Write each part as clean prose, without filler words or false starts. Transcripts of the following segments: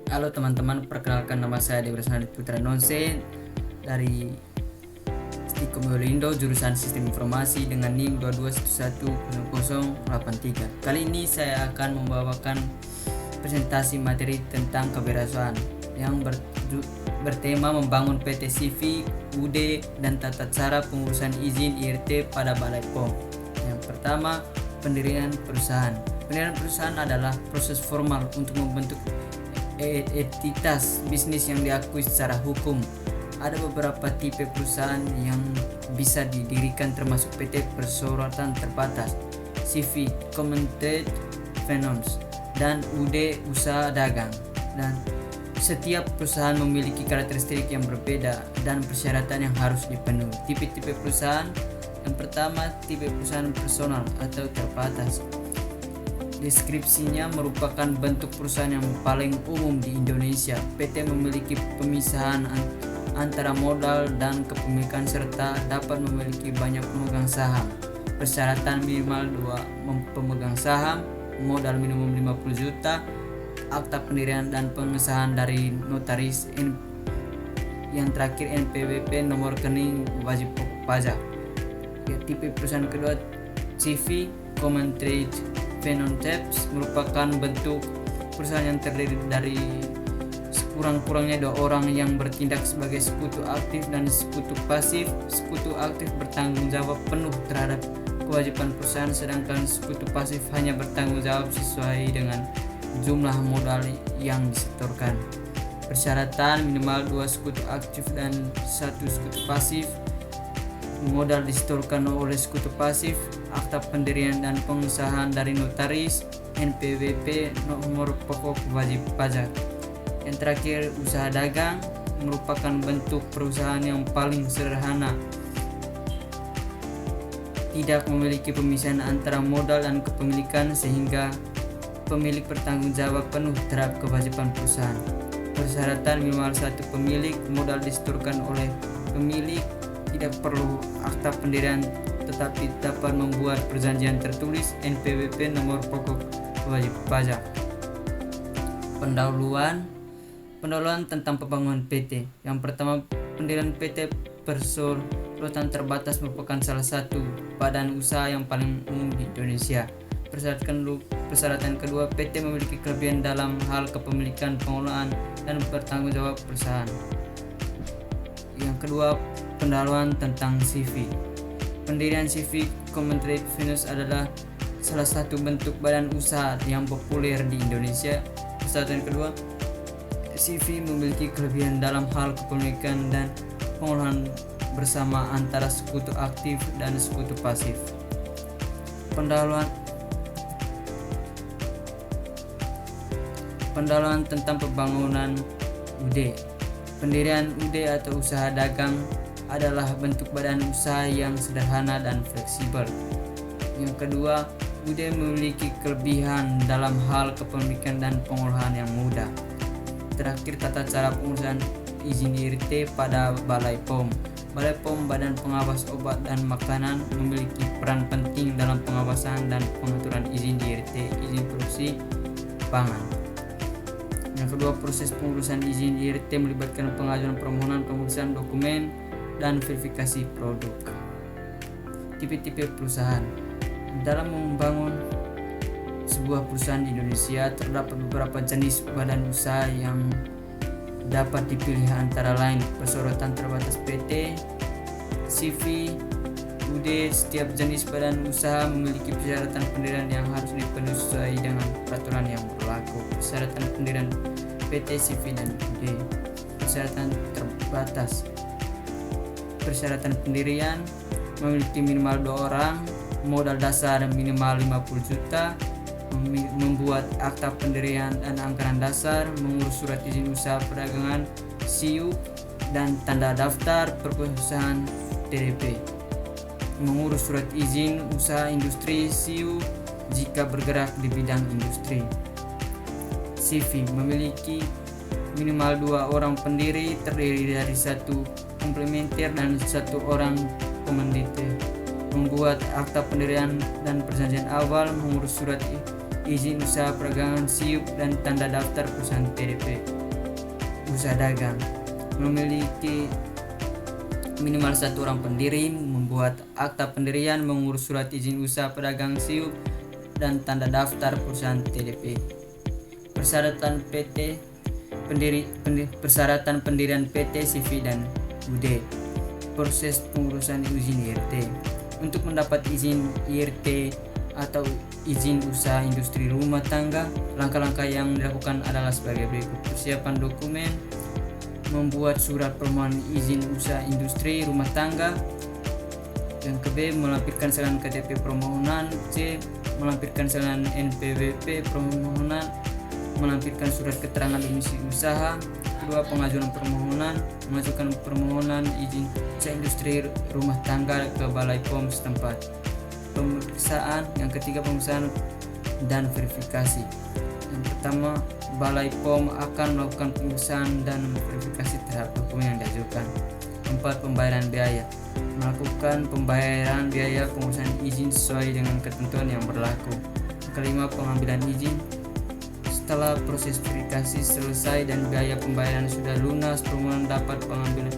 Halo teman-teman, perkenalkan nama saya Dewi Resnadi Putra Nonse dari Stikom Yolindo, jurusan Sistem Informasi dengan NIM 22110083. Kali ini saya akan membawakan presentasi materi tentang kewirausahaan yang bertema membangun PT CV, UD, dan tata cara pengurusan izin IRT pada Balai POM. Yang pertama, pendirian perusahaan. Pendirian perusahaan adalah proses formal untuk membentuk entitas bisnis yang diakui secara hukum. Ada beberapa tipe perusahaan yang bisa didirikan termasuk PT Perseroan Terbatas, CV Common Trade Finance, dan UD Usaha Dagang. Dan setiap perusahaan memiliki karakteristik yang berbeda dan persyaratan yang harus dipenuhi. Tipe-tipe perusahaan. Yang pertama, tipe perusahaan personal atau terbatas. Deskripsinya merupakan bentuk perusahaan yang paling umum di Indonesia. PT memiliki pemisahan antara modal dan kepemilikan serta dapat memiliki banyak pemegang saham. Persyaratan minimal 2 pemegang saham, modal minimum 50 juta, akta pendirian dan pengesahan dari notaris. Yang terakhir, NPWP, nomor rekening wajib pajak. Tipe perusahaan kedua, CV Common Trade Finance, merupakan bentuk perusahaan yang terdiri dari sekurang-kurangnya 2 orang yang bertindak sebagai sekutu aktif dan sekutu pasif. Sekutu aktif bertanggung jawab penuh terhadap kewajiban perusahaan, sedangkan sekutu pasif hanya bertanggung jawab sesuai dengan jumlah modal yang disetorkan. Persyaratan minimal 2 sekutu aktif dan 1 sekutu pasif. Modal disetorkan oleh sekutu pasif, akta pendirian dan pengesahan dari notaris, NPWP, nomor pokok wajib pajak. Yang terakhir, usaha dagang merupakan bentuk perusahaan yang paling sederhana, tidak memiliki pemisahan antara modal dan kepemilikan sehingga pemilik bertanggung jawab penuh terhadap kewajiban perusahaan. Persyaratan minimal 1 pemilik, modal disetorkan oleh pemilik, tidak perlu akta pendirian tetapi dapat membuat perjanjian tertulis, NPWP, nomor pokok wajib pajak. Pendahuluan tentang pembangunan PT. Yang pertama, pendirian PT Perseroan Terbatas merupakan salah satu badan usaha yang paling umum di Indonesia. Persyaratan kedua, PT memiliki kelebihan dalam hal kepemilikan, pengelolaan, dan bertanggung jawab perusahaan. Yang kedua, pendahuluan tentang CV. Pendirian CV Common Trade Finance adalah salah satu bentuk badan usaha yang populer di Indonesia. Persyaratan kedua, CV memiliki kelebihan dalam hal kepemilikan dan pengelolaan bersama antara sekutu aktif dan sekutu pasif. Pendahuluan tentang pembangunan UD. Pendirian UD atau usaha dagang adalah bentuk badan usaha yang sederhana dan fleksibel. Yang kedua, UD memiliki kelebihan dalam hal kepemilikan dan pengolahan yang mudah. Terakhir, tata cara pengurusan izin IRT pada Balai POM. Balai POM, Badan Pengawas Obat dan Makanan, memiliki peran penting dalam pengawasan dan pengaturan izin IRT, izin produksi pangan. Yang kedua, proses pengurusan izin IRT melibatkan pengajuan permohonan, pemeriksaan dokumen, dan verifikasi produk. Tipe-tipe perusahaan. Dalam membangun sebuah perusahaan di Indonesia, terdapat beberapa jenis badan usaha yang dapat dipilih antara lain Perseroan Terbatas PT, CV, UD. Setiap jenis badan usaha memiliki persyaratan pendirian yang harus dipenuhi sesuai dengan peraturan yang berlaku. Persyaratan pendirian PT, CV, dan UD. Persyaratan terbatas. Persyaratan pendirian memiliki minimal 2 orang, modal dasar minimal 50 juta, membuat akta pendirian dan anggaran dasar, mengurus surat izin usaha perdagangan SIU dan tanda daftar perusahaan TDP, mengurus surat izin usaha industri SIU jika bergerak di bidang industri. CV memiliki minimal 2 orang pendiri, terdiri dari 1 komplementer dan 1 orang komanditer, membuat akta pendirian dan perjanjian awal, mengurus surat izin usaha perdagangan SIUP dan tanda daftar perusahaan TDP. usaha dagang memiliki minimal 1 orang pendiri, membuat akta pendirian, mengurus surat izin usaha pedagang SIUP dan tanda daftar perusahaan TDP. Persyaratan pendirian PT, CV dan UD. Proses pengurusan izin IRT. Untuk mendapat izin IRT atau izin usaha industri rumah tangga, langkah-langkah yang dilakukan adalah sebagai berikut: persiapan dokumen, membuat surat permohonan izin usaha industri rumah tangga. Yang ke B, melampirkan salinan KTP permohonan. C, melampirkan salinan NPWP permohonan, melampirkan surat keterangan domisili usaha. Kedua, pengajuan permohonan, mengajukan permohonan izin usaha industri rumah tangga ke Balai POM setempat. Pemeriksaan. Yang ketiga, pemeriksaan dan verifikasi. Yang pertama, Balai POM akan melakukan pemeriksaan dan verifikasi terhadap dokumen yang diajukan. 4. Pembayaran biaya. Melakukan pembayaran biaya pengurusan izin sesuai dengan ketentuan yang berlaku. Kelima, pengambilan izin. Setelah proses verifikasi selesai dan biaya pembayaran sudah lunas, permohonan dapat pengambilan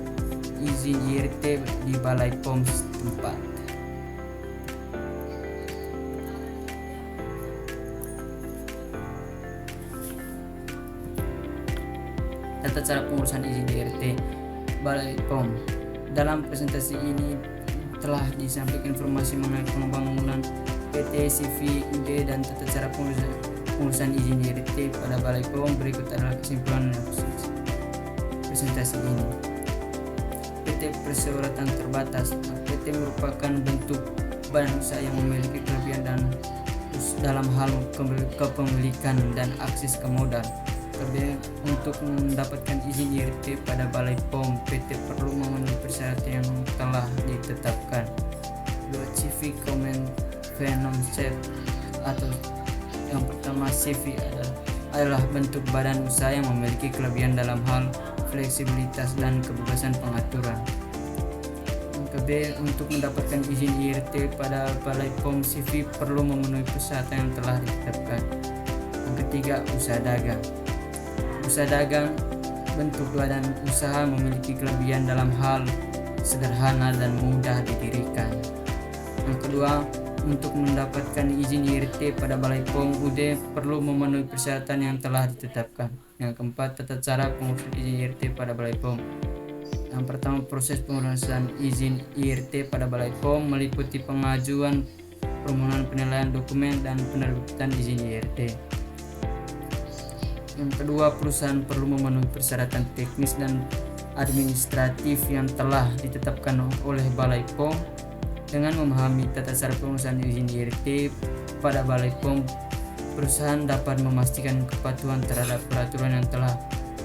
izin IRT di Balai POM setempat. Tata cara pengurusan izin IRT Balai POM. Dalam presentasi ini telah disampaikan informasi mengenai pembangunan PT, CV, UD, dan tata cara pengurusan izin IRT pada Balai POM. Berikut adalah kesimpulan presentasi ini. PT Perserotan Terbatas. PT merupakan bentuk badan usaha yang memiliki kelebihan dan dalam hal kepemilikan dan akses ke modal. Untuk mendapatkan izin IRT pada Balai POM, PT perlu memenuhi persyaratan yang telah ditetapkan. 2. CV Convention atau yang pertama, CV adalah bentuk badan usaha yang memiliki kelebihan dalam hal fleksibilitas dan kebebasan pengaturan. Yang ke B, untuk mendapatkan izin IRT pada Balai POM, CV perlu memenuhi persyaratan yang telah ditetapkan. Yang ketiga, usaha dagang. Usaha dagang bentuk badan usaha memiliki kelebihan dalam hal sederhana dan mudah didirikan. Yang kedua, untuk mendapatkan izin IRT pada Balai POM, UD perlu memenuhi persyaratan yang telah ditetapkan. Yang keempat, tata cara pengurusan izin IRT pada Balai POM. Yang pertama, proses pengurusan izin IRT pada Balai POM meliputi pengajuan permohonan penilaian dokumen dan penerbitan izin IRT. Yang kedua, perusahaan perlu memenuhi persyaratan teknis dan administratif yang telah ditetapkan oleh Balai POM. Dengan memahami tata cara pengurusan izin IRT pada Balai POM, perusahaan dapat memastikan kepatuhan terhadap peraturan yang telah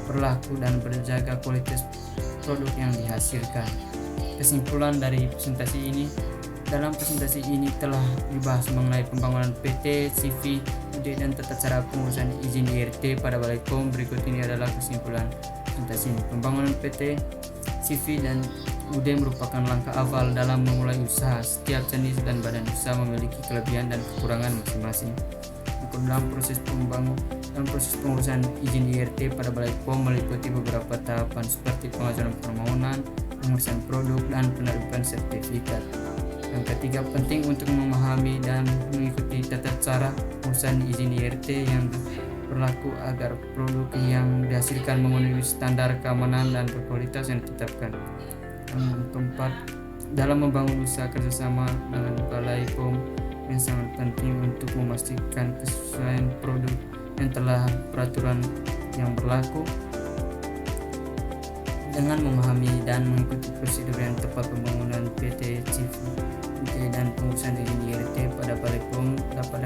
berlaku dan menjaga kualitas produk yang dihasilkan. Kesimpulan dari presentasi ini: dalam presentasi ini telah dibahas mengenai pembangunan PT, CV, UD, dan tata cara pengurusan izin IRT pada Balai POM. Berikut ini adalah kesimpulan presentasi ini. Pembangunan PT, CV, dan UD merupakan langkah awal dalam memulai usaha. Setiap jenis dan badan usaha memiliki kelebihan dan kekurangan masing-masing. Dalam proses pengurusan izin IRT pada Balai POM meliputi beberapa tahapan seperti pengajuan permohonan, pengurusan produk, dan penerbitan sertifikat. Yang ketiga, penting untuk memahami dan mengikuti tata cara pengurusan izin IRT yang berlaku agar produk yang dihasilkan memenuhi standar keamanan dan berkualitas yang ditetapkan. Yang keempat, dalam membangun usaha kerjasama dengan Balai POM yang sangat penting untuk memastikan kesesuaian produk yang telah peraturan yang berlaku. Dengan memahami dan mengikuti prosedur yang tepat, pembangunan PT, CV, UD, dan pengurusan izin IRT pada Balai POM dapat